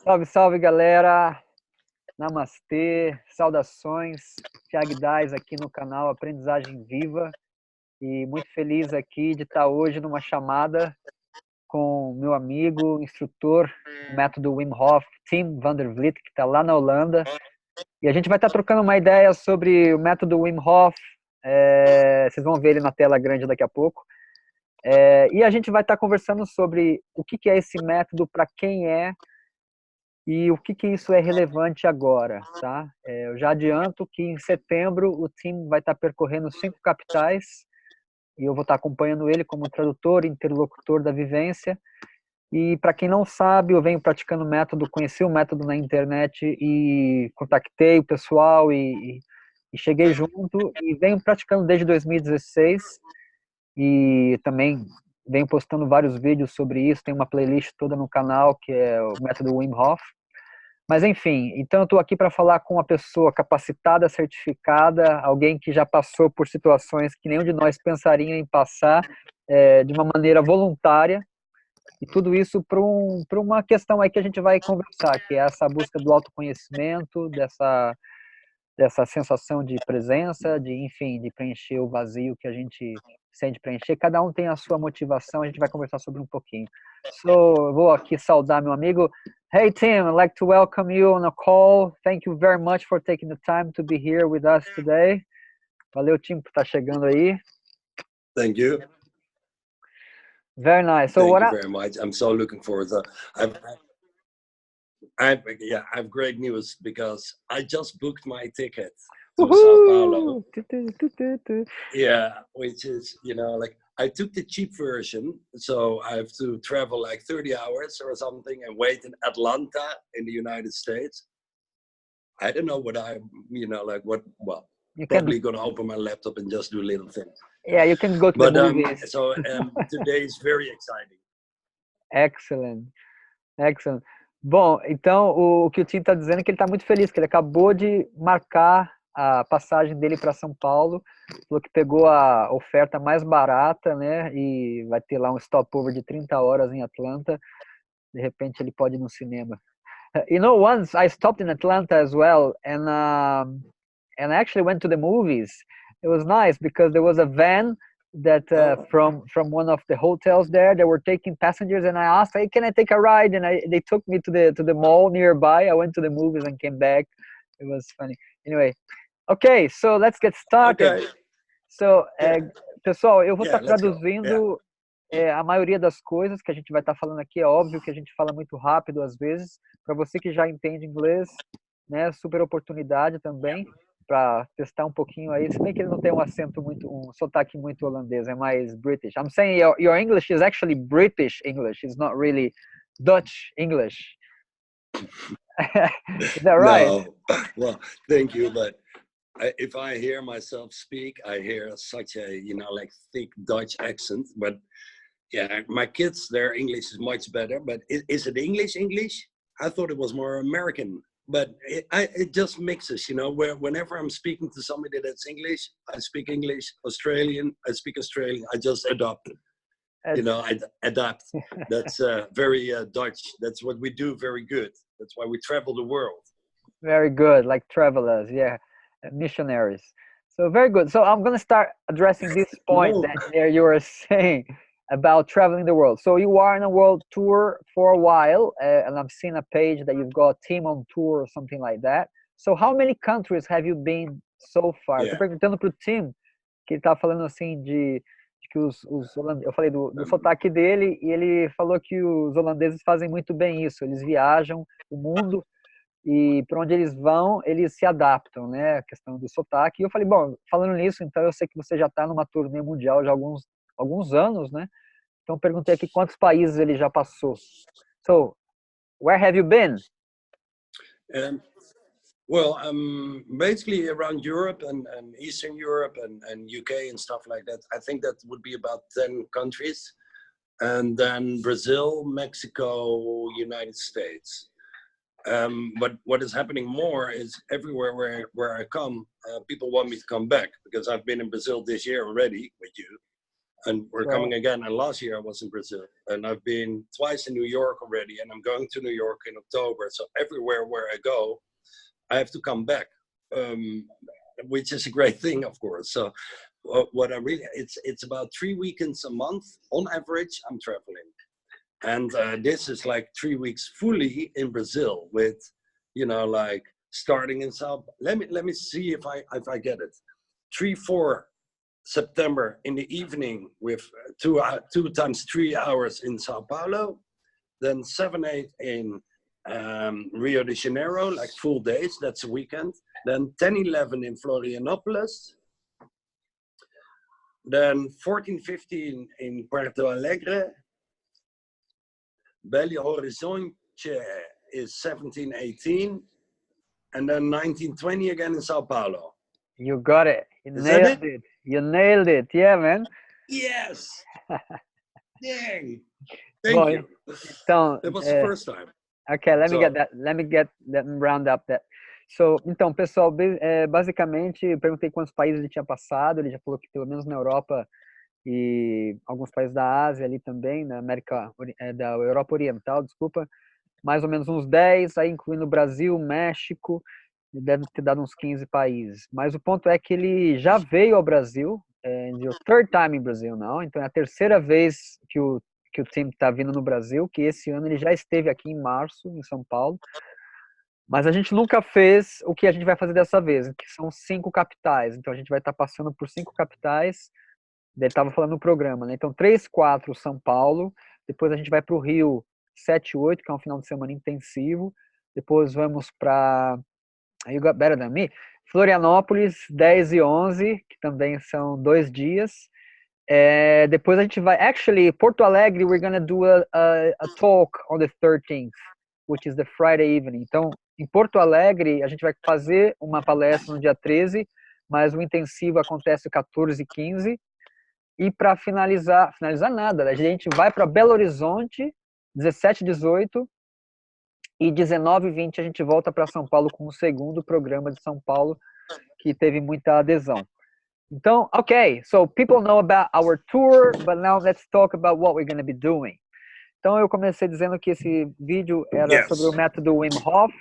Salve, salve, galera! Namastê, saudações, Thiago Dais aqui no canal Aprendizagem Viva e muito feliz aqui de estar hoje numa chamada com meu amigo, instrutor do Método Wim Hof, Tim van der Vliet, que está lá na Holanda, e a gente vai estar trocando uma ideia sobre o Método Wim Hof, vocês vão ver ele na tela grande daqui a pouco, e a gente vai estar conversando sobre o que é esse método, para quem é, e o que isso é relevante agora, tá? Eu já adianto que em setembro o Tim vai estar percorrendo 5 capitais e eu vou estar acompanhando ele como tradutor e interlocutor da vivência. E para quem não sabe, eu venho praticando o método, conheci o método na internet e contactei o pessoal e cheguei junto e venho praticando desde 2016 e também venho postando vários vídeos sobre isso, tem uma playlist toda no canal que é o Método Wim Hof. Mas enfim, então eu estou aqui para falar com uma pessoa capacitada, certificada, alguém que já passou por situações que nenhum de nós pensaria em passar de uma maneira voluntária, e tudo isso para uma questão aí que a gente vai conversar, que é essa busca do autoconhecimento, dessa sensação de presença, enfim, de preencher o vazio que a gente sente preencher. Cada um tem a sua motivação, a gente vai conversar sobre um pouquinho. Eu vou aqui saudar meu amigo. Hey Tim, I'd like to welcome you on a call. Thank you very much for taking the time to be here with us today. Valeu, Tim, por estar chegando aí. Thank you. Very nice. So Thank you very much. I'm so looking forward to I have great news because I just booked my ticket to Sao Paulo. Yeah, which is, like I took the cheap version, so I have to travel like 30 hours or something and wait in Atlanta in the United States. I don't know what probably gonna open my laptop and just do little things. Yeah, you can go to the movies. So today is very exciting. Excellent. Excellent. Bom, então o que o Tim está dizendo é que ele está muito feliz, que ele acabou de marcar a passagem dele para São Paulo, falou que pegou a oferta mais barata, né, e vai ter lá um stopover de 30 horas em Atlanta, de repente ele pode ir no cinema. Once I stopped in Atlanta as well, and I actually went to the movies. It was nice because there was a van that from one of the hotels there, they were taking passengers, and I asked, hey, can I take a ride? And they took me to the mall nearby. I went to the movies and came back. It was funny. Anyway, okay, so let's get started. Okay. So, pessoal, eu vou estar traduzindo a maioria das coisas que a gente vai estar falando aqui. É óbvio que a gente fala muito rápido às vezes. Para você que já entende inglês, né, super oportunidade também para testar um pouquinho aí, se bem que ele não tem um sotaque muito holandês, é mais British. I'm saying your English is actually British English, it's not really Dutch English. Is that right? No. Well, thank you, but if I hear myself speak, I hear such a, like thick Dutch accent, but yeah, my kids, their English is much better, but is it English? I thought it was more American. But it just mixes, whenever I'm speaking to somebody that's English, I speak English. Australian, I speak Australian. I just adopt. I adapt. That's very Dutch. That's what we do very good. That's why we travel the world. Very good, like travelers, yeah, missionaries. So very good. So I'm going to start addressing this point that you were saying about traveling the world. So you are on a world tour for a while, and I've seen a page that you've got Team on Tour or something like that. So how many countries have you been so far? Estou perguntando para o Tim, que ele estava falando assim de que os holandeses, eu falei do sotaque dele, e ele falou que os holandeses fazem muito bem isso, eles viajam o mundo e para onde eles vão, eles se adaptam, né, a questão do sotaque. E eu falei, bom, falando nisso, então eu sei que você já está numa turnê mundial já há alguns anos, né? Então perguntei aqui quantos países ele já passou. So, where have you been? Well, basically around Europe and Eastern Europe and UK and stuff like that. I think that would be about 10 countries. And then Brazil, Mexico, United States. But what is happening more is everywhere where I come, people want me to come back because I've been in Brazil this year already with you. And we're coming again. And last year I was in Brazil, and I've been twice in New York already, and I'm going to New York in October. So everywhere where I go, I have to come back, which is a great thing, of course. So what I really, it's about 3 weekends a month on average. I'm traveling, and this is like 3 weeks fully in Brazil with, you know, like starting in South. Let me see if I get it. 3-4 September in the evening with 2 times 3 hours in Sao Paulo, then 7-8 in Rio de Janeiro, like full days, that's a weekend, then 10-11 in Florianopolis, then 14-15 in Puerto Alegre, Belo Horizonte is 17-18, and then 19-20 again in Sao Paulo. You got it. You nailed it. You nailed it. Yeah, man. Yes. Dang. Thank you. Então, that was the first time. Okay, let me round up that. So, então, pessoal, basicamente, eu perguntei quantos países ele tinha passado. Ele já falou que pelo menos na Europa e alguns países da Ásia ali também, na América, da Europa Oriental, desculpa, mais ou menos uns 10, aí incluindo o Brasil, México, deve ter dado uns 15 países. Mas o ponto é que ele já veio ao Brasil, your third time in Brazil now, então é a terceira vez que o time está vindo no Brasil, que esse ano ele já esteve aqui em março, em São Paulo, mas a gente nunca fez o que a gente vai fazer dessa vez, que são 5 capitais, então a gente vai estar passando por 5 capitais, ele estava falando no programa, né? Então 3, 4 São Paulo, depois a gente vai para o Rio 7, 8, que é um final de semana intensivo, depois vamos para You got better than me. Florianópolis, 10 e 11, que também são 2 dias. Depois a gente vai... Actually, Porto Alegre, we're gonna do a talk on the 13th, which is the Friday evening. Então, em Porto Alegre, a gente vai fazer uma palestra no dia 13, mas o intensivo acontece 14 e 15. E para finalizar nada, a gente vai para Belo Horizonte, 17 e 18, e 19 e 20 a gente volta para São Paulo com o segundo programa de São Paulo, que teve muita adesão. Então, ok, so people know about our tour, but now let's talk about what we're going to be doing. Então, eu comecei dizendo que esse vídeo era sobre o método Wim Hof,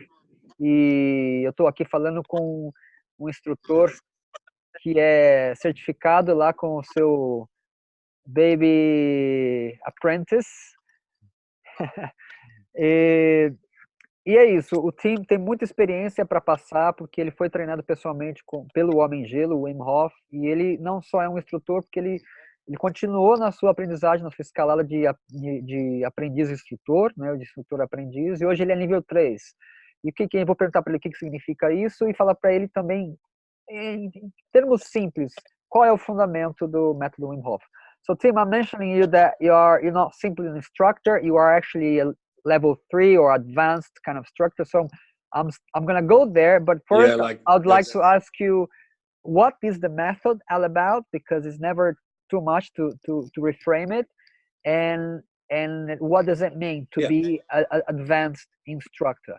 e eu estou aqui falando com um instrutor que é certificado lá com o seu Baby Apprentice. E é isso, o time tem muita experiência para passar, porque ele foi treinado pessoalmente pelo Homem Gelo, o Wim Hof, e ele não só é um instrutor, porque ele continuou na sua aprendizagem, na sua escalada de aprendiz-instrutor, né, de instrutor-aprendiz, e hoje ele é nível 3. E eu vou perguntar para ele o que significa isso, e falar para ele também, em termos simples, qual é o fundamento do método Wim Hof. So Tim, I'm mentioning you that you're not simply an instructor, you are actually a level 3 or advanced kind of instructor. So I'm gonna go there, but first I'd like to ask you, what is the method all about? Because it's never too much to reframe it, and what does it mean to be an advanced instructor?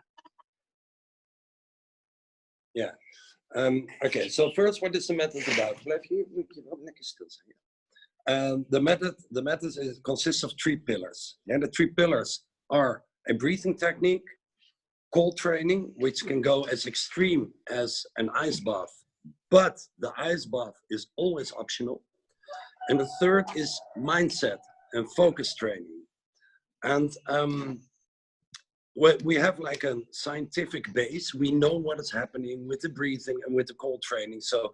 Yeah. Okay. So first, what is the method about? The method consists of 3 pillars, and the 3 pillars are a breathing technique, cold training, which can go as extreme as an ice bath, but the ice bath is always optional. And the third is mindset and focus training. And we have like a scientific base. We know what is happening with the breathing and with the cold training. So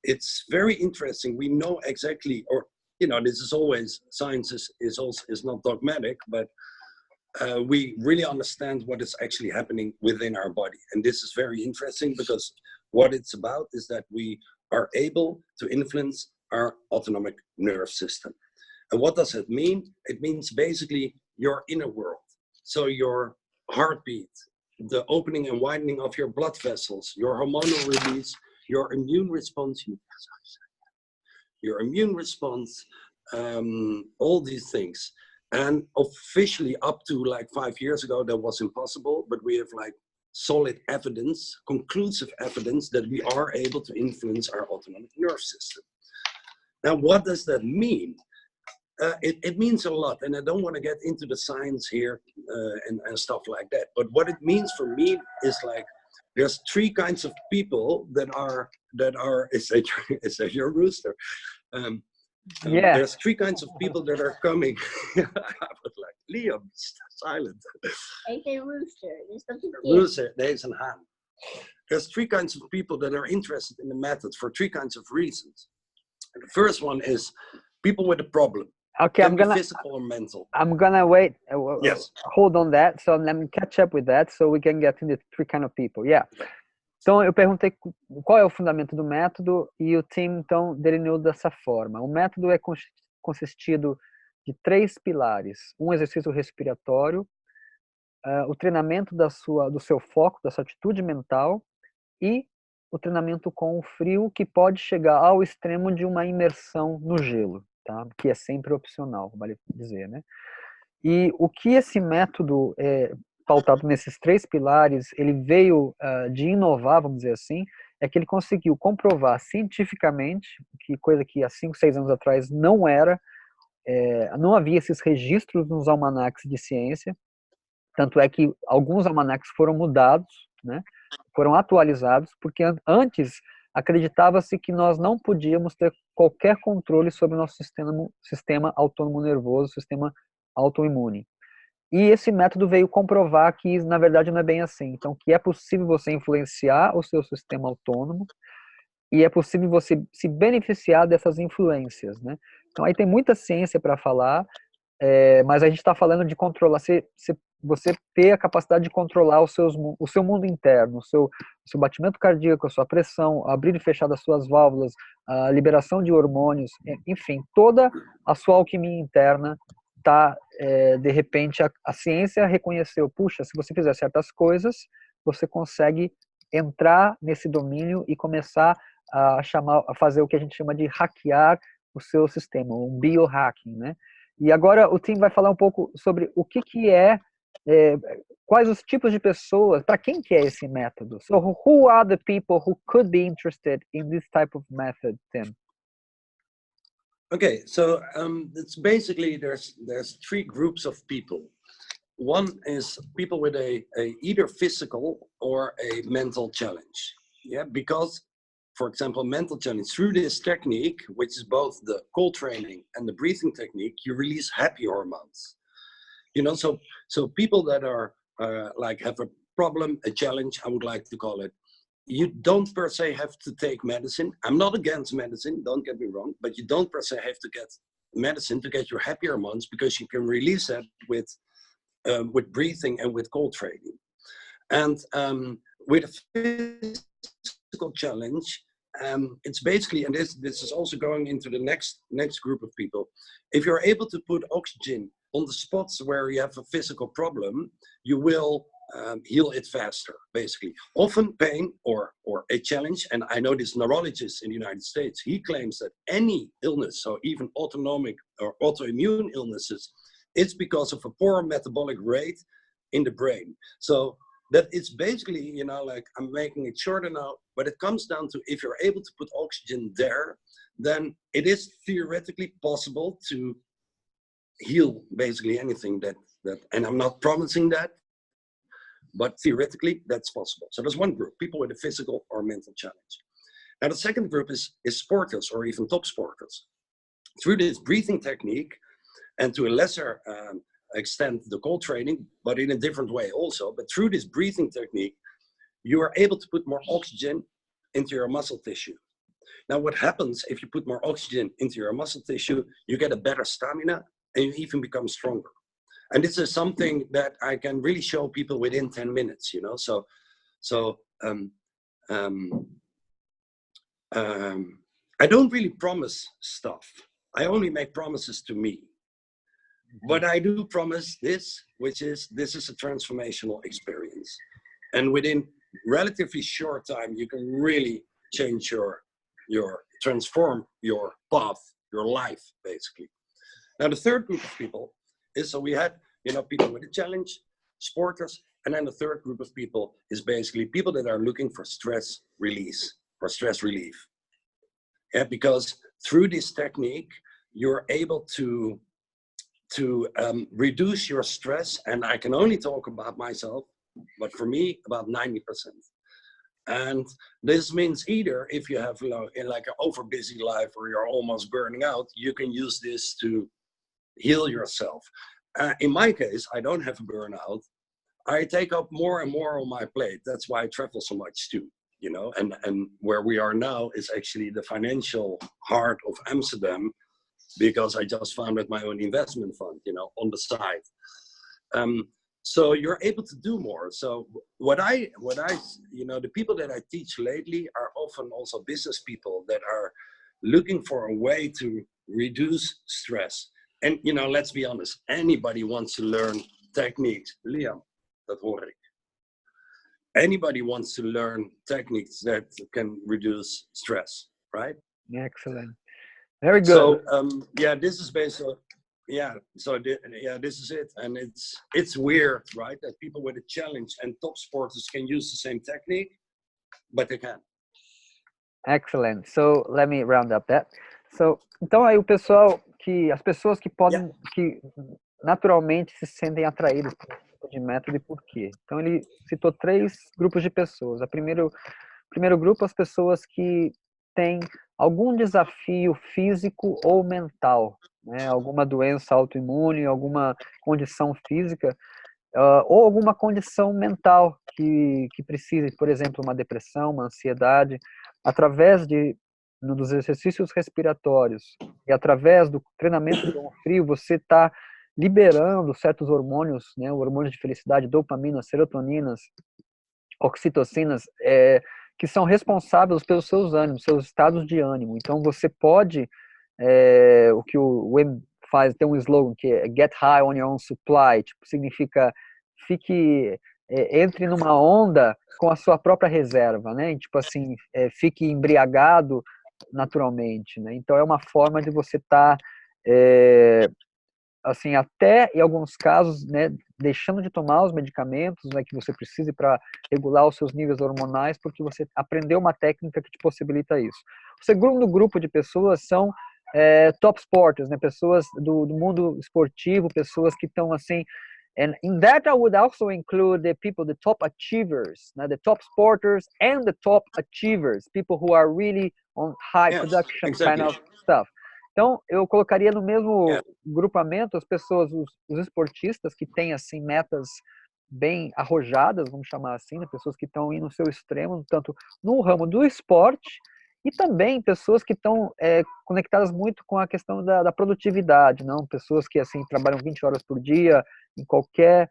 it's very interesting. We know exactly, or this is always, science is not dogmatic, but we really understand what is actually happening within our body. And this is very interesting, because what it's about is that we are able to influence our autonomic nerve system. And what does it mean? It means basically your inner world. So your heartbeat, the opening and widening of your blood vessels, your hormonal release, your immune response, all these things. And officially up to like 5 years ago, that was impossible, but we have like solid evidence, conclusive evidence that we are able to influence our autonomic nerve system. Now, what does that mean? it means a lot, and I don't want to get into the science here and stuff like that. But what it means for me is like there's three kinds of people that are is that your rooster? Yeah. There's three kinds of people that are coming. I was like, Liam, silent. Ik een rooster, dus dat is Rooster, there's an haan. There's three kinds of people that are interested in the method for three kinds of reasons. And the first one is people with a problem. Okay, Can be physical or mental. I'm gonna wait. Yes. Hold on that. So let me catch up with that, so we can get to the three kind of people. Yeah. Então eu perguntei qual é o fundamento do método e o Tim então delineou dessa forma. O método é consistido de três pilares: um exercício respiratório, o treinamento do seu foco, da sua atitude mental e o treinamento com o frio, que pode chegar ao extremo de uma imersão no gelo, tá? Que é sempre opcional, vale dizer, né? E o que esse método pautado nesses três pilares, ele veio de inovar, vamos dizer assim, é que ele conseguiu comprovar cientificamente, que coisa que há 5, 6 anos atrás não era, não havia esses registros nos almanaques de ciência, tanto é que alguns almanaques foram mudados, né, foram atualizados, porque antes acreditava-se que nós não podíamos ter qualquer controle sobre o nosso sistema autônomo nervoso, sistema autoimune. E esse método veio comprovar que, na verdade, não é bem assim. Então, que é possível você influenciar o seu sistema autônomo e é possível você se beneficiar dessas influências, né? Então, aí tem muita ciência para falar, mas a gente está falando de controlar, você ter a capacidade de controlar o seu mundo interno, o seu batimento cardíaco, a sua pressão, abrir e fechar das suas válvulas, a liberação de hormônios, enfim, toda a sua alquimia interna tá, de repente a ciência reconheceu, puxa, se você fizer certas coisas, você consegue entrar nesse domínio e começar a fazer o que a gente chama de hackear o seu sistema, um biohacking, né? E agora o Tim vai falar um pouco sobre o que quais os tipos de pessoas, para quem que é esse método? So who are the people who could be interested in this type of method, Tim? Okay, so it's basically there's three groups of people. One is people with a either physical or a mental challenge. Yeah, because, for example, mental challenge, through this technique, which is both the cold training and the breathing technique, you release happy hormones. You know, so people that are like have a problem, a challenge, I would like to call it. You don't per se have to take medicine. I'm not against medicine, don't get me wrong, but you don't per se have to get medicine to get your happy hormones, because you can release that with breathing and with cold training. And with a physical challenge, it's basically, and this is also going into the next group of people. If you're able to put oxygen on the spots where you have a physical problem, you will heal it faster, basically. Often pain or a challenge, and I know this neurologist in the United States, he claims that any illness, so even autonomic or autoimmune illnesses, it's because of a poor metabolic rate in the brain. So that it's basically, you know, like I'm making it shorter now, but it comes down to if you're able to put oxygen there, then it is theoretically possible to heal basically anything that and I'm not promising that, but theoretically that's possible. So there's one group, people with a physical or mental challenge. Now the second group is sporters or even top sporters. Through this breathing technique, and to a lesser extent the cold training, but in a different way also, but through this breathing technique, you are able to put more oxygen into your muscle tissue. Now what happens if you put more oxygen into your muscle tissue, you get a better stamina and you even become stronger. And this is something that I can really show people within 10 minutes, you know. I don't really promise stuff. I only make promises to me. But I do promise this, which is, this is a transformational experience. And within relatively short time, you can really change transform your path, your life, basically. Now, the third group of people is, so we had, you know, people with a challenge, sporters, and then the third group of people is basically people that are looking for stress release, or stress relief. Yeah, because through this technique, you're able to to reduce your stress. And I can only talk about myself, but for me, about 90%. And this means either if you have like an over busy life or you're almost burning out, you can use this to heal yourself. In my case, I don't have a burnout. I take up more and more on my plate. That's why I travel so much too, you know, and where we are now is actually the financial heart of Amsterdam, because I just founded my own investment fund, you know, on the side. So you're able to do more. So what I, you know, the people that I teach lately are often also business people that are looking for a way to reduce stress. And, you know, let's be honest, anybody wants to learn techniques. Liam, dat hoor ik. Anybody wants to learn techniques that can reduce stress, right? Excellent. Very good. So, yeah, this is basically, yeah, so this is it. And it's weird, right? That people with a challenge and top sporters can use the same technique, but they can't. Excellent. So let me round up that. So, então aí as pessoas que podem, que naturalmente se sentem atraídas por esse tipo de método e por quê? Então ele citou 3 grupos de pessoas. O primeiro grupo, as pessoas que têm algum desafio físico ou mental, né? Alguma doença autoimune, alguma condição física, ou alguma condição mental que precise, por exemplo, uma depressão, uma ansiedade, através dos exercícios respiratórios e através do treinamento do frio, você está liberando certos hormônios, né, hormônios de felicidade, dopamina, serotoninas, oxitocinas, que são responsáveis pelos seus ânimos, seus estados de ânimo. Então você pode, o que o Wim faz, tem um slogan que é Get High on Your Own Supply, tipo, significa entre numa onda com a sua própria reserva, né? E, tipo assim, fique embriagado naturalmente, né? Então é uma forma de você estar assim, até em alguns casos, né, deixando de tomar os medicamentos, né, que você precise para regular os seus níveis hormonais, porque você aprendeu uma técnica que te possibilita isso. O segundo grupo de pessoas são top sporters, né, pessoas do mundo esportivo, pessoas que estão assim. And in that, I would also include the people, the top achievers, the top sporters and the top achievers, people who are really on high production kind of stuff. Então, eu colocaria no mesmo grupamento as pessoas, os esportistas que têm, assim, metas bem arrojadas, vamos chamar assim, né? Pessoas que estão indo no seu extremo, tanto no ramo do esporte, e também pessoas que estão conectadas muito com a questão da produtividade, não? Pessoas que, assim, trabalham 20 horas por dia, em qualquer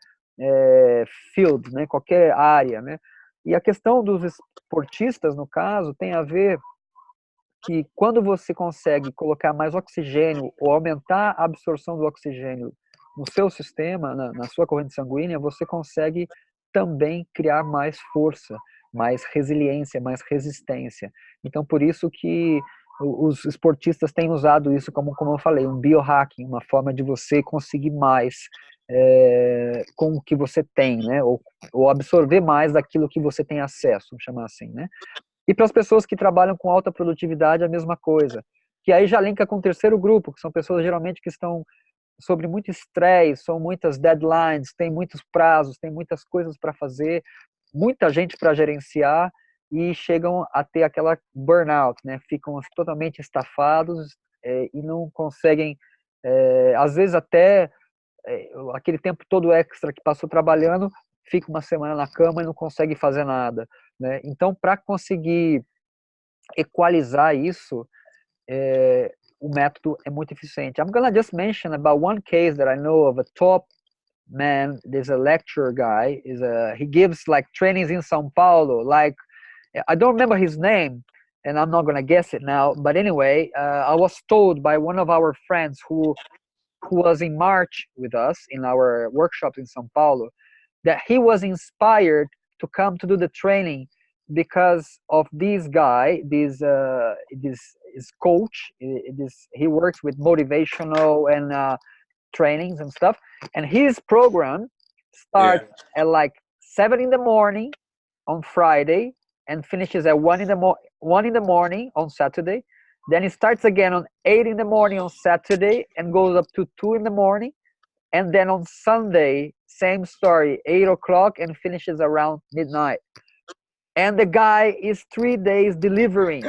field, né? Qualquer área, né? E a questão dos esportistas, no caso, tem a ver que quando você consegue colocar mais oxigênio ou aumentar a absorção do oxigênio no seu sistema, na sua corrente sanguínea, você consegue também criar mais força, mais resiliência, mais resistência. Então, por isso que os esportistas têm usado isso como eu falei, um biohacking, uma forma de você conseguir mais com o que você tem, né? Ou absorver mais daquilo que você tem acesso, vamos chamar assim, né? E para as pessoas que trabalham com alta produtividade, a mesma coisa. Que aí já linka com o terceiro grupo, que são pessoas geralmente que estão sobre muito estresse, são muitas deadlines, tem muitos prazos, tem muitas coisas para fazer, muita gente para gerenciar e chegam a ter aquela burnout, né? Ficam totalmente estafados e não conseguem, às vezes até aquele tempo todo extra que passou trabalhando, fica uma semana na cama e não consegue fazer nada, né? Então, para conseguir equalizar isso, o método é muito eficiente. I'm gonna just mention about one case that I know of a top man. There's a lecturer guy. He gives like trainings in São Paulo. Like, I don't remember his name, and I'm not gonna guess it now. But anyway, I was told by one of our friends who was in March with us in our workshops in São Paulo, that he was inspired to come to do the training because of this guy, this coach. He works with motivational and trainings and stuff, and his program starts at like 7 in the morning on Friday and finishes at 1 in the morning on Saturday. Then it starts again on 8 in the morning on Saturday and goes up to 2 in the morning. And then on Sunday, same story, 8 o'clock and finishes around midnight. And the guy is 3 days delivering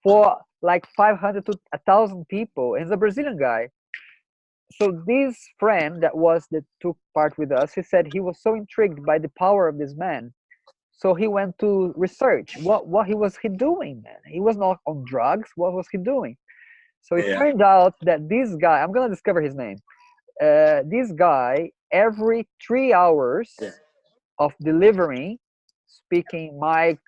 for like 500 to 1,000 people. And he's a Brazilian guy. So this friend that took part with us, he said he was so intrigued by the power of this man. So he went to research what was he doing, man. He was not on drugs. What was he doing? So it turned out that this guy, I'm going to discover his name. This guy, every 3 hours of delivering, speaking mic,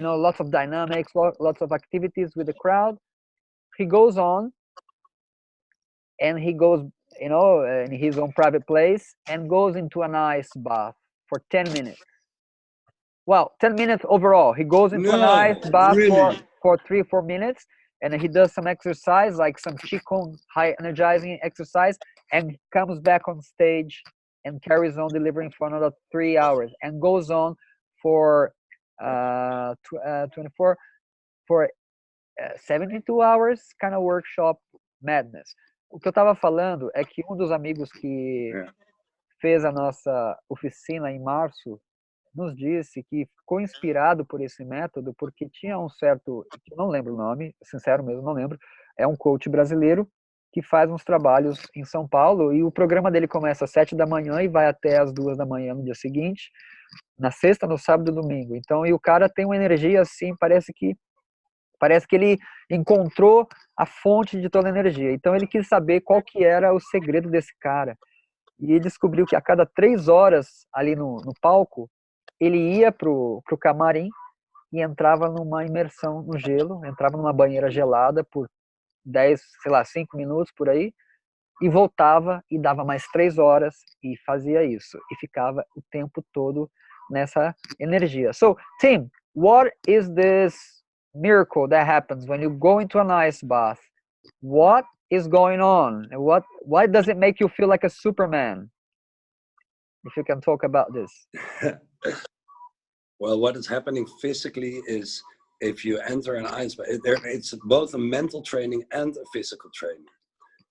lots of dynamics, lots of activities with the crowd, he goes on and he goes, in his own private place and goes into an ice bath for 10 minutes. Well, 10 minutes overall. He goes into an ice bath for 3 or 4 minutes, and he does some exercise, like some Qigong, high energizing exercise, and comes back on stage and carries on delivering for another 3 hours, and goes on for 72 hours, kind of workshop madness. O que eu estava falando é que um dos amigos que fez a nossa oficina em março nos disse que ficou inspirado por esse método porque tinha um certo, não lembro o nome, sincero mesmo, não lembro, é um coach brasileiro que faz uns trabalhos em São Paulo e o programa dele começa às 7 da manhã e vai até às 2 da manhã no dia seguinte, na sexta, no sábado e domingo. Então, e o cara tem uma energia assim, parece que ele encontrou a fonte de toda a energia. Então ele quis saber qual que era o segredo desse cara. E ele descobriu que a cada 3 horas ali no palco, ele ia pro camarim e entrava numa imersão no gelo, entrava numa banheira gelada por 5 minutos por aí, e voltava e dava mais 3 horas e fazia isso. E ficava o tempo todo nessa energia. So, Tim, what is this miracle that happens when you go into an ice bath? What is going on? Why does it make you feel like a Superman? If you can talk about this. Well, what is happening physically is if you enter an ice bath, it's both a mental training and a physical training.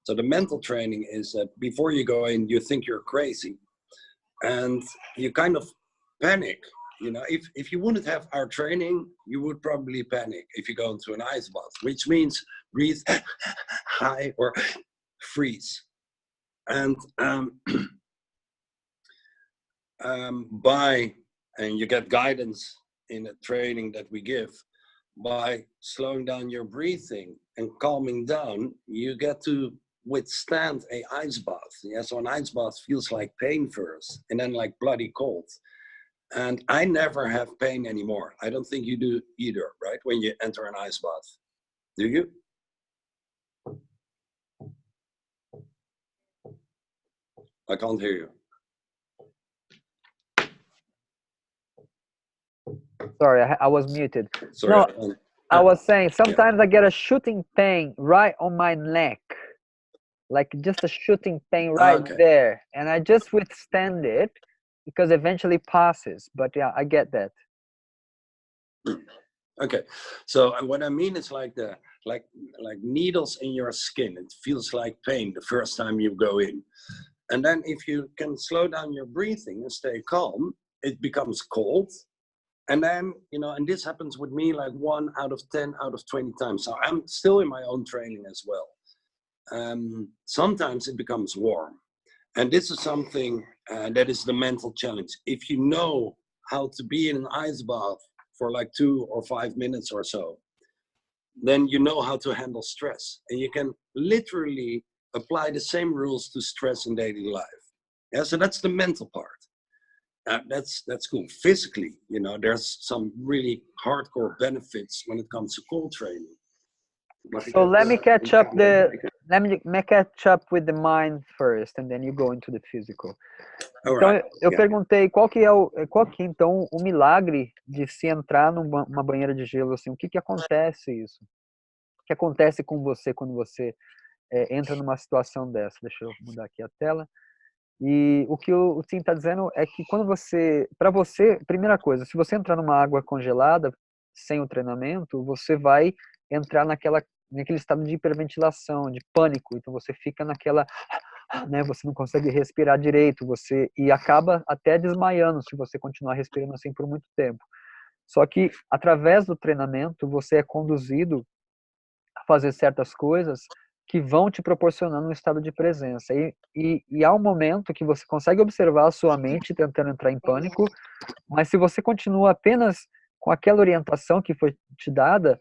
So the mental training is that before you go in, you think you're crazy and you kind of panic. You know, if you wouldn't have our training, you would probably panic if you go into an ice bath, which means breathe high or freeze. And and you get guidance in the training that we give, by slowing down your breathing and calming down, you get to withstand a ice bath. Yeah, so an ice bath feels like pain first and then like bloody cold. And I never have pain anymore. I don't think you do either, right? When you enter an ice bath. Do you? I can't hear you. Sorry, I was muted. Sorry. No, I was saying sometimes I get a shooting pain right on my neck. Like just a shooting pain right there. And I just withstand it because eventually passes. But yeah, I get that. Okay. So what I mean is like like needles in your skin. It feels like pain the first time you go in. And then if you can slow down your breathing and stay calm, it becomes cold. And then, you know, and this happens with me like 1 out of 10 out of 20 times. So I'm still in my own training as well. Sometimes it becomes warm. And this is something that is the mental challenge. If you know how to be in an ice bath for like 2 or 5 minutes or so, then you know how to handle stress. And you can literally apply the same rules to stress in daily life. Yeah, so that's the mental part. That's cool. Physically, you know, there's some really hardcore benefits when it comes to cold training. So let me catch up with the mind first, and then you go into the physical. Então, eu perguntei qual que é então o milagre de se entrar numa banheira de gelo, assim, o que acontece isso? O que acontece com você quando você entra numa situação dessa? Deixa eu mudar aqui a tela. E o que o Tim está dizendo é que quando para você, primeira coisa, se você entrar numa água congelada sem o treinamento, você vai entrar naquele estado de hiperventilação, de pânico. Então você fica né? Você não consegue respirar direito, e acaba até desmaiando se você continuar respirando assim por muito tempo. Só que através do treinamento você é conduzido a fazer certas coisas que vão te proporcionando um estado de presença. E há um momento que você consegue observar a sua mente tentando entrar em pânico, mas se você continua apenas com aquela orientação que foi te dada,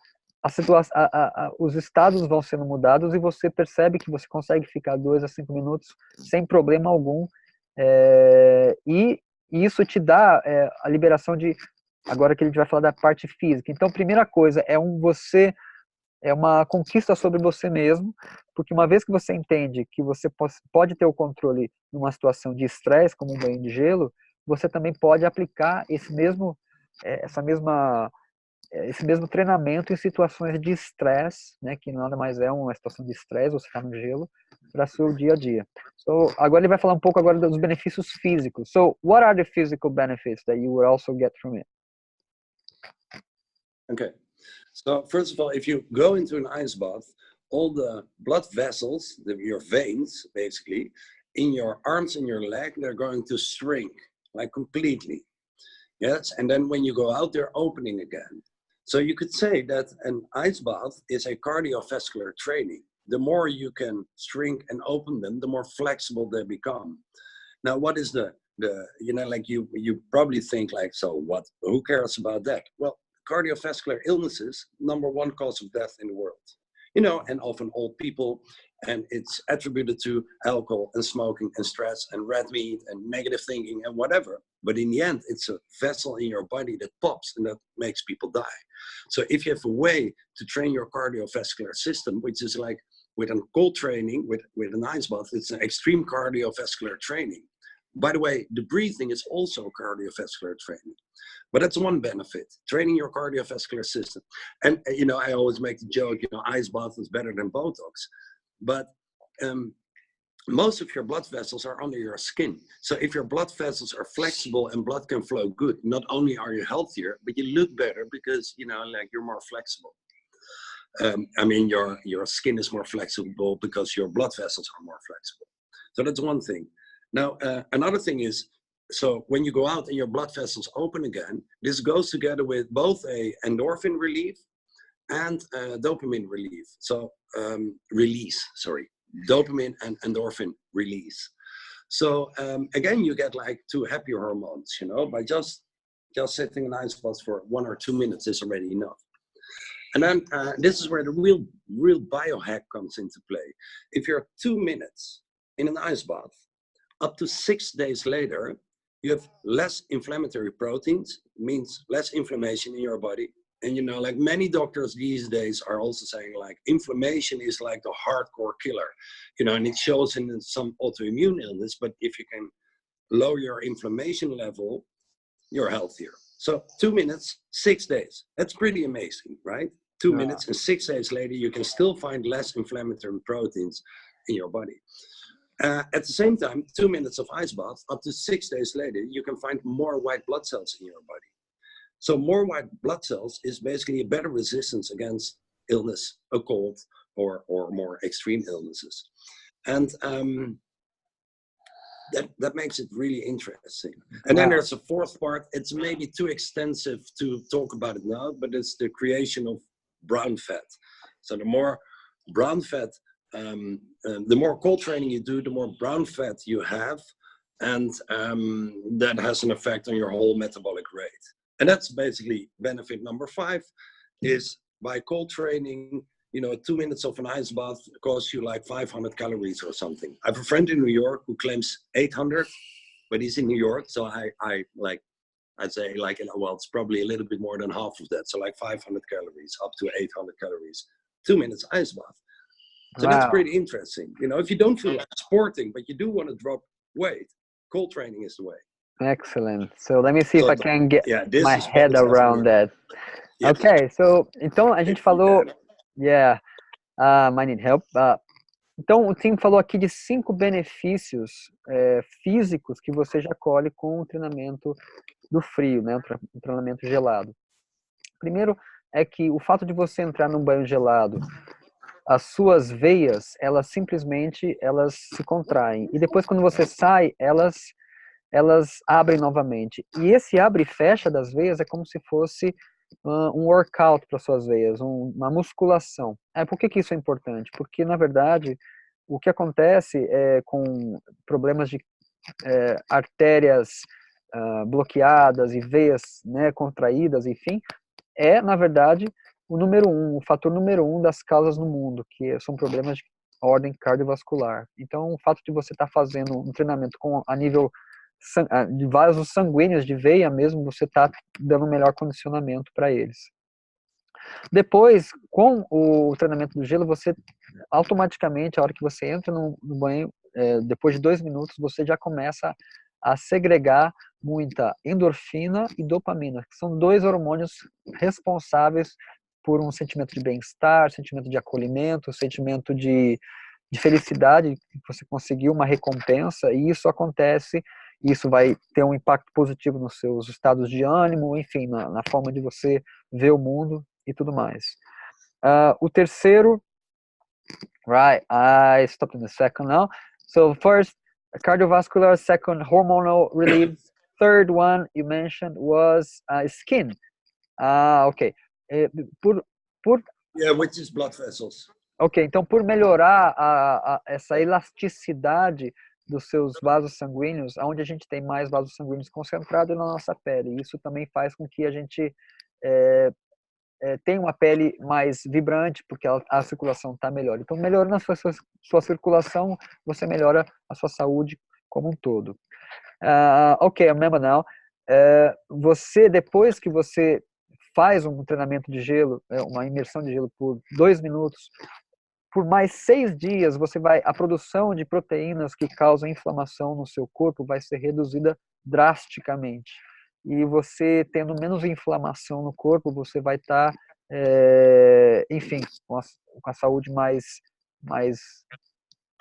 os estados vão sendo mudados e você percebe que você consegue ficar 2 a 5 minutos sem problema algum. E isso te dá a liberação de... Agora que a gente vai falar da parte física. Então, a primeira coisa é uma conquista sobre você mesmo, porque uma vez que você entende que você pode ter o controle numa situação de estresse, como um banho de gelo, você também pode aplicar esse mesmo treinamento em situações de estresse, né, que nada mais é uma situação de estresse, você está no gelo, para seu dia a dia. So, agora ele vai falar um pouco agora dos benefícios físicos. So, what are the physical benefits that you would also get from it? Okay. So first of all, if you go into an ice bath, all the blood vessels, your veins, basically, in your arms and your leg, they're going to shrink, like completely. Yes, and then when you go out, they're opening again. So you could say that an ice bath is a cardiovascular training. The more you can shrink and open them, the more flexible they become. Now, what is like you probably think like, so what, who cares about that? Well, cardiovascular illnesses, #1 cause of death in the world, and often old people, and it's attributed to alcohol and smoking and stress and red meat and negative thinking and whatever. But in the end, it's a vessel in your body that pops and that makes people die. So if you have a way to train your cardiovascular system, which is like with a cold training, with an ice bath, it's an extreme cardiovascular training. By the way, the breathing is also cardiovascular training. But that's one benefit, training your cardiovascular system. And, I always make the joke, ice bath is better than Botox. But most of your blood vessels are under your skin. So if your blood vessels are flexible and blood can flow good, not only are you healthier, but you look better because, you're more flexible. Your skin is more flexible because your blood vessels are more flexible. So that's one thing. Now, another thing is, so when you go out and your blood vessels open again, this goes together with both a endorphin relief and dopamine relief. So dopamine and endorphin release. So again, you get like 2 happy hormones, by just sitting in ice bath for 1 or 2 minutes is already enough. And then this is where the real biohack comes into play. If you're 2 minutes in an ice bath, up to 6 days later, you have less inflammatory proteins, means less inflammation in your body. And like many doctors these days are also saying like inflammation is like the hardcore killer, and it shows in some autoimmune illness, but if you can lower your inflammation level, you're healthier. So 2 minutes, 6 days, that's pretty amazing, right? 2 minutes and 6 days later, you can still find less inflammatory proteins in your body. At the same time, 2 minutes of ice bath, up to 6 days later, you can find more white blood cells in your body. So more white blood cells is basically a better resistance against illness, a cold, or more extreme illnesses. And that makes it really interesting. And then there's a fourth part. It's maybe too extensive to talk about it now, but it's the creation of brown fat. So the more brown fat, the more cold training you do, the more brown fat you have, and that has an effect on your whole metabolic rate. And that's basically benefit #5 is by cold training, 2 minutes of an ice bath costs you like 500 calories or something. I have a friend in New York who claims 800, but he's in New York. So I'd say like, well, it's probably a little bit more than half of that. So like 500 calories up to 800 calories, 2 minutes ice bath. So that's pretty interesting. If you don't feel like sporting, but you do want to drop weight, cold training is the way. Excellent. So let me see if I can get my head around that. Yes. Okay, so então a gente falou, might need help. Então o Tim falou aqui de 5 benefícios físicos que você já colhe com o treinamento do frio, né, o treinamento gelado. Primeiro é que o fato de você entrar num banho gelado as suas veias, elas simplesmente se contraem. E depois, quando você sai, elas abrem novamente. E esse abre e fecha das veias é como se fosse um workout para suas veias, uma musculação. Por que isso é importante? Porque, na verdade, o que acontece com problemas de artérias bloqueadas e veias, né, contraídas, enfim, na verdade, o fator número 1 das causas no mundo, que são problemas de ordem cardiovascular. Então, o fato de você estar fazendo um treinamento a nível de vasos sanguíneos, de veia mesmo, você está dando um melhor condicionamento para eles. Depois, com o treinamento do gelo, você automaticamente, a hora que você entra no banho, depois de 2 minutos, você já começa a segregar muita endorfina e dopamina, que são 2 hormônios responsáveis por um sentimento de bem-estar, sentimento de acolhimento, sentimento de felicidade, que você conseguiu uma recompensa, e isso acontece, isso vai ter um impacto positivo nos seus estados de ânimo, enfim, na forma de você ver o mundo e tudo mais. O terceiro, right, I stopped in a second now. So first, cardiovascular, second, hormonal release, third one you mentioned was skin. Ok. Yeah, which is blood vessels. Ok, então por melhorar essa elasticidade dos seus vasos sanguíneos, onde a gente tem mais vasos sanguíneos concentrados na nossa pele. Isso também faz com que a gente tenha uma pele mais vibrante, porque a circulação está melhor. Então, melhorando a sua circulação, você melhora a sua saúde como um todo. Ok, I remember now. Você, depois que você faz um treinamento de gelo, uma imersão de gelo por 2 minutos, por mais 6 dias, a produção de proteínas que causam inflamação no seu corpo vai ser reduzida drasticamente. E você, tendo menos inflamação no corpo, você vai estar, enfim, com a saúde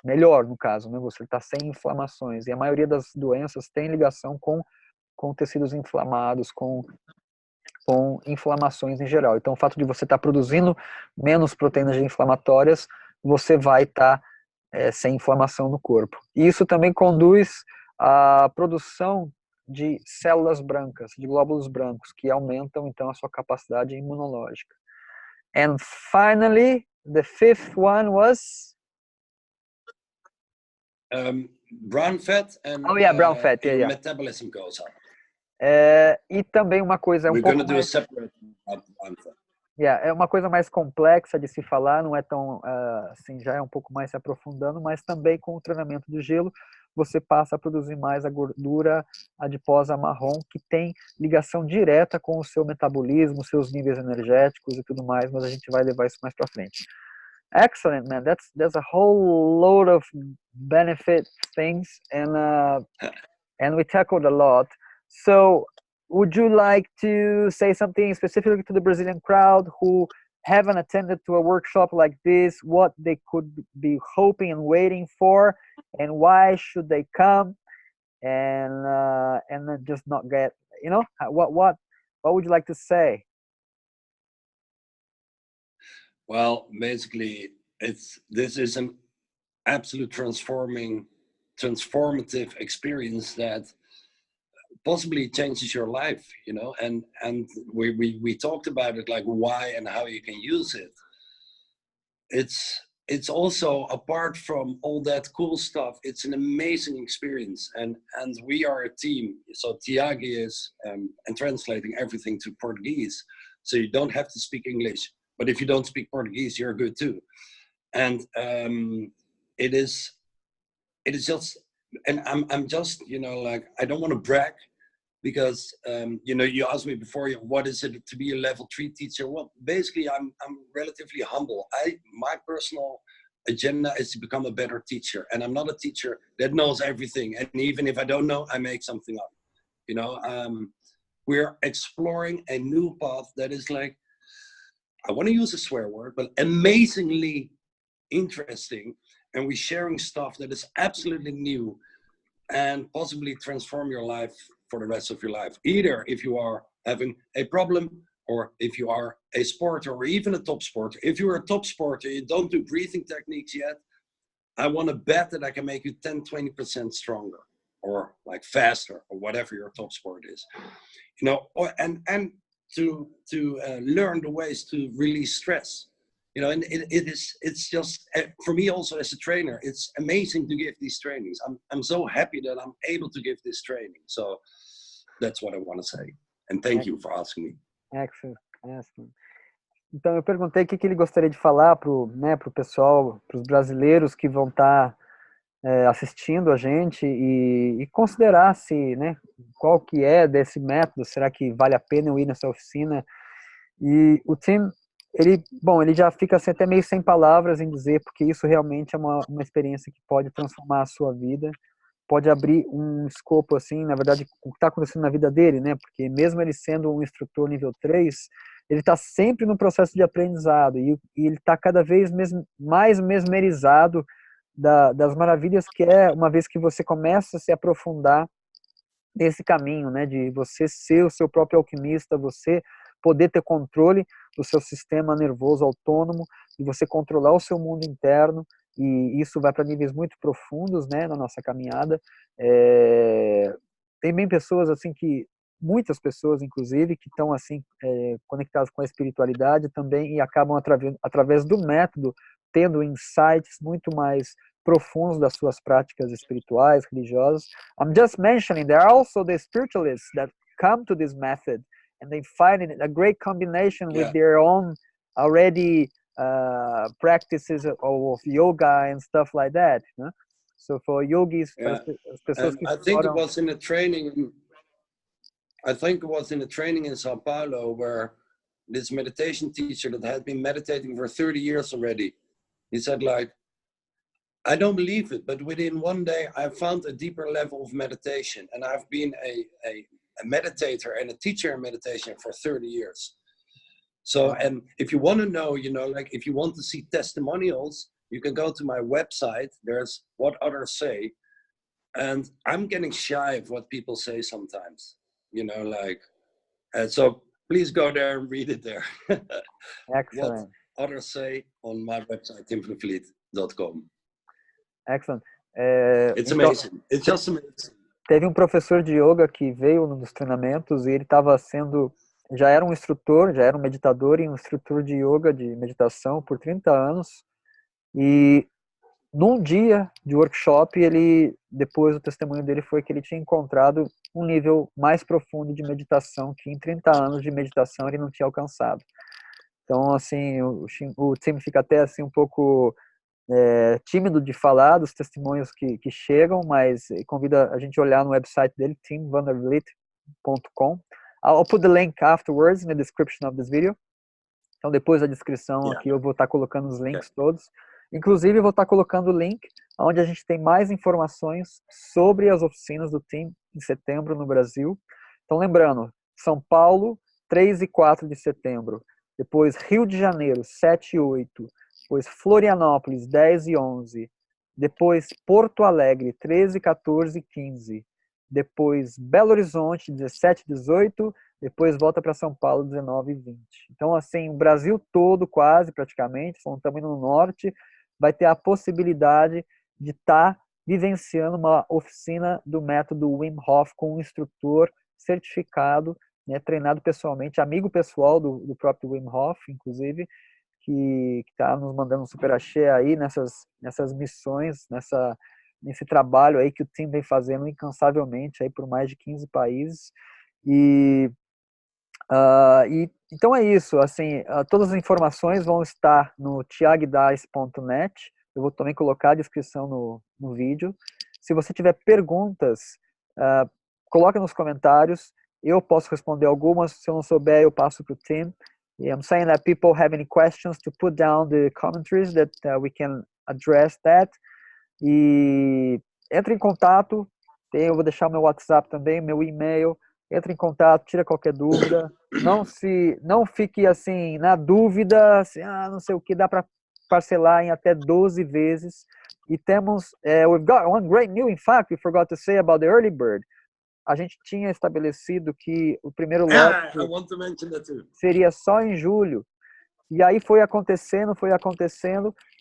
melhor, no caso, né? Você está sem inflamações. E a maioria das doenças tem ligação com tecidos inflamados, com inflamações em geral. Então, o fato de você estar produzindo menos proteínas inflamatórias, você vai estar sem inflamação no corpo. E isso também conduz à produção de células brancas, de glóbulos brancos, que aumentam, então, a sua capacidade imunológica. And finally, the fifth one was? Brown fat and brown fat, yeah. metabolism goes up. E também uma coisa We're going to do a separate brown fat. É uma coisa mais complexa de se falar, não é tão, assim, já é um pouco mais se aprofundando, mas também com o treinamento do gelo, você passa a produzir mais a gordura adiposa marrom, que tem ligação direta com o seu metabolismo, seus níveis energéticos e tudo mais, mas a gente vai levar isso mais para frente. Excellent, man. There's a whole load of benefit things, and we tackled a lot. So, would you like to say something specifically to the Brazilian crowd who haven't attended to a workshop like this, what they could be hoping and waiting for, and why should they come, and just not get, what would you like to say? Well, basically, this is an absolute transformative experience that possibly changes your life, and we talked about it, like why and how you can use it. It's also, apart from all that cool stuff, it's an amazing experience, and we are a team. So Tiagi is and translating everything to Portuguese, so you don't have to speak English, but if you don't speak Portuguese, you're good too. And it is just, and I'm just, like, I don't want to brag, because you asked me before, what is it to be a level 3 teacher? Well, basically, I'm relatively humble. My personal agenda is to become a better teacher, and I'm not a teacher that knows everything. And even if I don't know, I make something up. We're exploring a new path that is, like, I want to use a swear word, but amazingly interesting. And we're sharing stuff that is absolutely new and possibly transform your life for the rest of your life. Either if you are having a problem or if you are a sporter or even a top sporter. If you're a top sporter, you don't do breathing techniques yet, I want to bet that I can make you 10-20% stronger, or like faster, or whatever your top sport is. You know, and to learn the ways to release stress. You know, and it's just, for me also as a trainer, it's amazing to give these trainings. I'm so happy that I'm able to give this training. So that's what I want to say. And thank you for asking me. Excellent, excellent. Então eu perguntei o que ele gostaria de falar pro pessoal, para os brasileiros que vão estar assistindo a gente e considerar se, né, qual que é desse método, será que vale a pena eu ir nessa oficina? E o Tim, ele já fica assim, até meio sem palavras em dizer, porque isso realmente é uma experiência que pode transformar a sua vida, pode abrir um escopo, assim, na verdade, o que está acontecendo na vida dele, né? Porque mesmo ele sendo um instrutor nível 3, ele está sempre no processo de aprendizado e ele está cada vez mais mesmerizado das maravilhas que é, uma vez que você começa a se aprofundar nesse caminho, né? De você ser o seu próprio alquimista, você poder ter controle do seu sistema nervoso autônomo e você controlar o seu mundo interno, e isso vai para níveis muito profundos, né, na nossa caminhada. Tem bem pessoas assim muitas pessoas inclusive que estão assim conectadas com a espiritualidade também e acabam através do método tendo insights muito mais profundos das suas práticas espirituais, religiosas. I'm just mentioning there are also the spiritualists that come to this method and they find it a great combination with their own already practices of yoga and stuff like that. Né? So for yogis, as pessoas que I think it was in a training. I think it was in a training in Sao Paulo where this meditation teacher that had been meditating for 30 years already, he said, like, I don't believe it, but within one day I found a deeper level of meditation, and I've been a meditator and a teacher in meditation for 30 years. So, and if you want to know, you know, like if you want to see testimonials, you can go to my website. There's What Others Say. And I'm getting shy of what people say sometimes, you know, like, and so please go there and read it there. Excellent. What Others Say on my website, timvliet.com. Excellent. It's amazing. It's just amazing. Teve um professor de yoga que veio nos treinamentos e ele estava já era um instrutor, já era um meditador e um instrutor de yoga, de meditação por 30 anos. E num dia de workshop, depois o testemunho dele foi que ele tinha encontrado um nível mais profundo de meditação que em 30 anos de meditação ele não tinha alcançado. Então, assim, o Tim fica até assim um pouco tímido de falar dos testemunhos que chegam, mas convida a gente a olhar no website dele, timvandervliet.com. I'll put the link afterwards in the description of this video. Então, depois da descrição aqui, eu vou estar colocando os links todos. Inclusive, eu vou estar colocando o link onde a gente tem mais informações sobre as oficinas do Tim em setembro no Brasil. Então, lembrando, São Paulo, 3 e 4 de setembro. Depois, Rio de Janeiro, 7 e 8. Depois, Florianópolis, 10 e 11. Depois, Porto Alegre, 13, 14 e 15. Depois, Belo Horizonte, 17 e 18. Depois, volta para São Paulo, 19 e 20. Então, assim, o Brasil todo, quase, praticamente, estamos indo no norte, vai ter a possibilidade de estar vivenciando uma oficina do método Wim Hof com um instrutor certificado, né, treinado pessoalmente, amigo pessoal do próprio Wim Hof, inclusive, que está nos mandando um super axé aí nessas missões, nesse trabalho aí que o Tim vem fazendo incansavelmente aí por mais de 15 países. Então é isso, assim, todas as informações vão estar no tiagdais.net. Eu vou também colocar a descrição no vídeo. Se você tiver perguntas, coloque nos comentários. Eu posso responder algumas. Se eu não souber, eu passo para o Tim. I'm saying that people have any questions to put down the commentaries that we can address that. E entre em contato. Eu vou deixar meu WhatsApp também, meu e-mail. Entre em contato, tira qualquer dúvida. Não fique assim na dúvida, assim, não sei o que, dá para parcelar em até 12 vezes. E temos, we've got one great news, in fact, we forgot to say about the early bird. a gente tinha estabelecido que o primeiro lote I want to mention that too. seria só em julho. E aí foi acontecendo,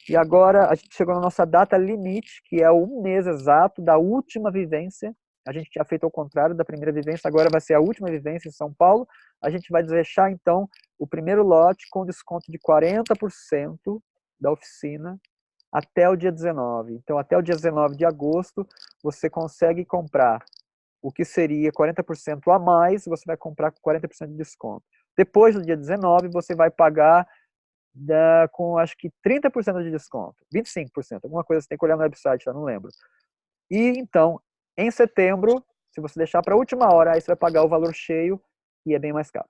e agora a gente chegou na nossa data limite, que é 1 mês exato da última vivência. A gente tinha feito ao contrário da primeira vivência, agora vai ser a última vivência em São Paulo. A gente vai deixar, então, o primeiro lote com desconto de 40% da oficina até o dia 19. Então, até o dia 19 de agosto, você consegue comprar o que seria 40% a mais, você vai comprar com 40% de desconto. Depois do dia 19, você vai pagar com, acho que, 30% de desconto. 25%, alguma coisa você tem que olhar no website, tá? Não lembro. E, então, em setembro, se você deixar para a última hora, aí você vai pagar o valor cheio e é bem mais caro.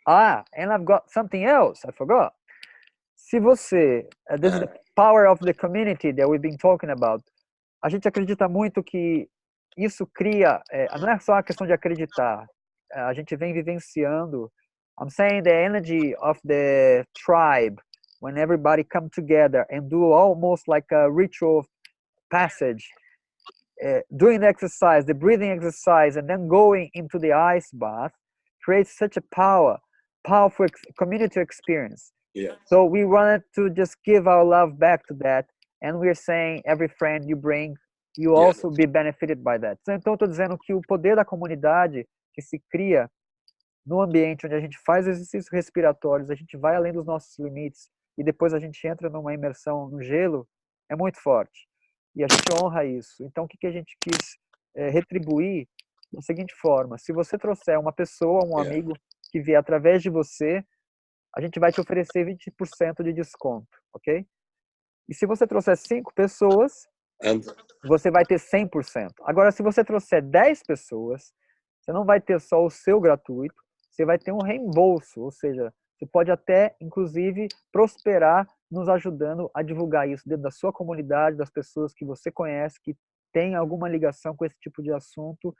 And I've got something else, I forgot. Se você, this is the power of the community that we've been talking about. A gente acredita muito que isso cria, não é só a questão de acreditar, a gente vem vivenciando, I'm saying the energy of the tribe, when everybody come together and do almost like a ritual passage, doing the exercise, the breathing exercise, and then going into the ice bath, creates such a powerful community experience. Yeah. So we wanted to just give our love back to that, and we're saying every friend you bring, you also be benefited by that. Então, estou dizendo que o poder da comunidade que se cria no ambiente onde a gente faz exercícios respiratórios, a gente vai além dos nossos limites e depois a gente entra numa imersão no gelo, é muito forte. E a gente honra isso. Então, o que a gente quis retribuir da seguinte forma: se você trouxer uma pessoa, um amigo que vier através de você, a gente vai te oferecer 20% de desconto, ok? E se você trouxer 5 pessoas, você vai ter 100%. Agora, se você trouxer 10 pessoas, você não vai ter só o seu gratuito, você vai ter um reembolso, ou seja, você pode até, inclusive, prosperar nos ajudando a divulgar isso dentro da sua comunidade, das pessoas que você conhece, que tem alguma ligação com esse tipo de assunto,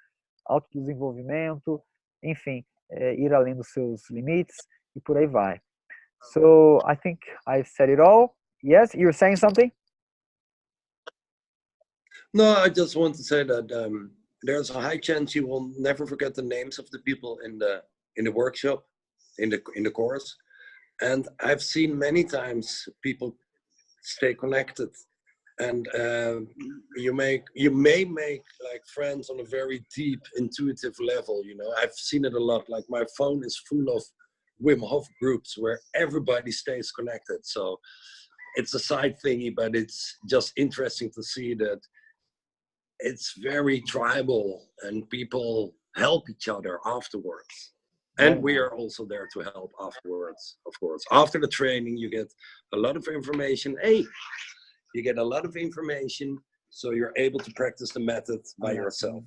autodesenvolvimento, enfim, ir além dos seus limites e por aí vai. So, I think I've said it all. Yes, you're saying something? No, I just want to say that there's a high chance you will never forget the names of the people in the workshop, in the course, and I've seen many times people stay connected, and you may make like friends on a very deep, intuitive level. You know, I've seen it a lot. Like my phone is full of Wim Hof groups where everybody stays connected. So it's a side thingy, but it's just interesting to see that it's very tribal and people help each other afterwards. And we are also there to help afterwards, of course. After the training, you get a lot of information. You get a lot of information, so you're able to practice the method by yourself.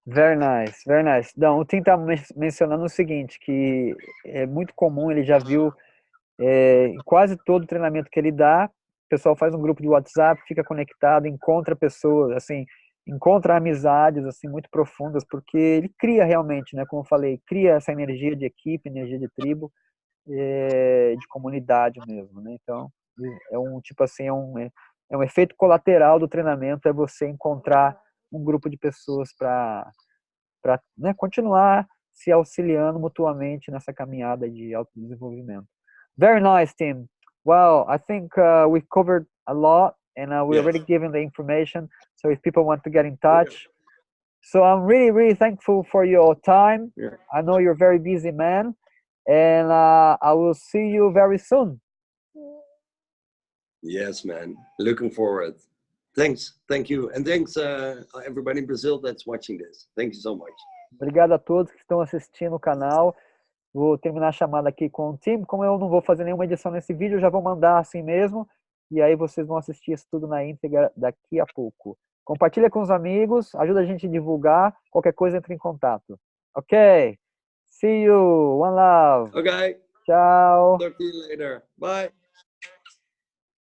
Very nice, very nice. Então, o Tim está mencionando o seguinte, que é muito comum, ele já viu em quase todo treinamento que ele dá, o pessoal faz um grupo de WhatsApp, fica conectado, encontra pessoas, assim, encontra amizades assim muito profundas, porque ele cria realmente, né, como eu falei, cria essa energia de equipe, energia de tribo, de comunidade mesmo, né? Então, é um tipo assim, é um efeito colateral do treinamento, é você encontrar um grupo de pessoas para né, continuar se auxiliando mutuamente nessa caminhada de autodesenvolvimento. Very nice, Tim. Well, I think we've covered a lot, and we're already given the information. So if people want to get in touch, so I'm really, really thankful for your time. I know you're a very busy man, and I will see you very soon. Yes, man. Looking forward. Thanks. Thank you. And thanks everybody in Brazil that's watching this. Thank you so much. Obrigado a todos que estão assistindo o canal. Vou terminar a chamada aqui com o Tim. Como eu não vou fazer nenhuma edição nesse vídeo, eu já vou mandar assim mesmo. E aí vocês vão assistir isso tudo na íntegra daqui a pouco. Compartilha com os amigos, ajuda a gente a divulgar. Qualquer coisa, entre em contato. Ok? See you. One love. Okay. Tchau. Talk to you later. Bye.